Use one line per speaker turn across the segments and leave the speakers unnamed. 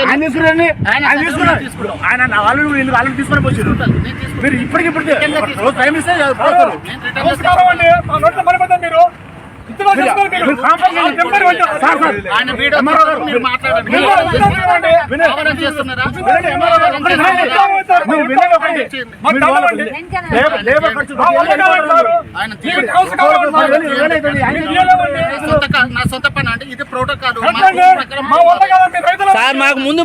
ఆయన తీసుకురండి, ఆయన తీసుకున్నారు. ఆయన వాళ్ళని తీసుకొని వచ్చారు. మీరు ఇప్పటికిప్పుడు టైం ఇస్తే మీరు
సార్ మాకు ముందు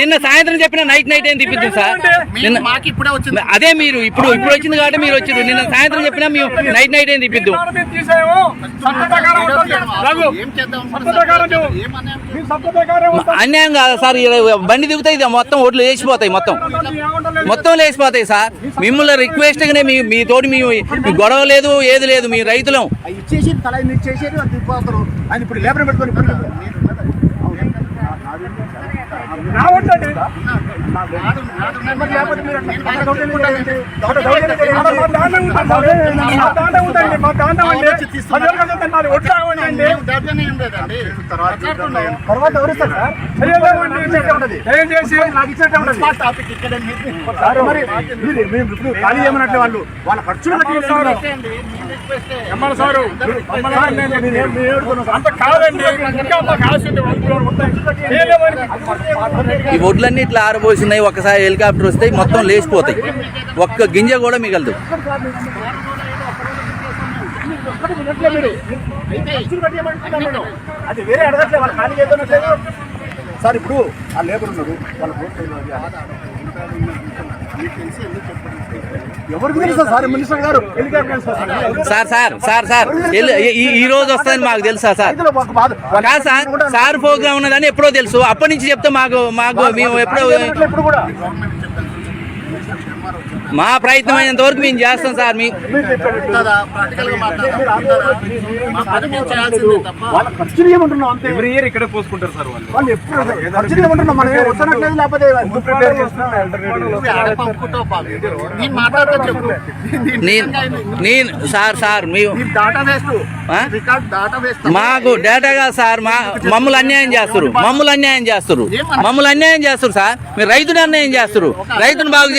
నిన్న సాయంత్రం చెప్పిన నైట్ ఏం తిప్పిద్దాం సార్.
మాకు ఇప్పుడే వచ్చింది.
అదే మీరు ఇప్పుడు వచ్చింది కాబట్టి మీరు వచ్చారు. నిన్న సాయంత్రం చెప్పినా మేము నైట్ ఏం తిప్పిద్దాం. అన్యాయం కాదు సార్. బండి దిగుతాయి మొత్తం ఓట్లు లేచిపోతాయి, మొత్తం లేచిపోతాయి సార్. మిమ్మల్ని రిక్వెస్ట్ గానే మీ తోటి మీ గొడవ లేదు, ఏది లేదు. మీ రైతులం
ఇచ్చేసి తల ఇచ్చేసి ఆయన ఇప్పుడు లేబర్ పెట్టుకొని ఖాళీ ఏమన్నట్లు వాళ్ళ ఖర్చులు అంత కాదండి.
ఈ ఒడ్లన్నీ ఇట్లా ఆరబోసినాయి. ఒకసారి హెలికాప్టర్ వస్తే మొత్తం లేచిపోతాయి, ఒక్క గింజ కూడా మిగలదు.
అది వేరే అడగట్లే, వాళ్ళు ఖాళీ చేద్దాం సార్. ఇప్పుడు ఆ లేబర్ ఉన్నారు, వాళ్ళ ఎవరికి తెలుసా సార్? మినిస్టర్ గారు
సార్ ఈ రోజు వస్తుందని మాకు తెలుసా సార్? కాదు సార్ ప్రోగ్రామ్ ఉన్నదని ఎప్పుడో తెలుసు. అప్పటి నుంచి చెప్తే మాకు మేము ఎప్పుడో మా ప్రయత్నం అయినంత వరకు మేము చేస్తాం సార్.
ఎవ్రీ ఇయర్ ఇక్కడే పోసుకుంటారు సార్ వాళ్ళు.
మాకు డేటా కాదు సార్. మమ్మల్ని అన్యాయం చేస్తారు సార్. మీరు రైతుని అన్యాయం చేస్తారు. రైతును బాగు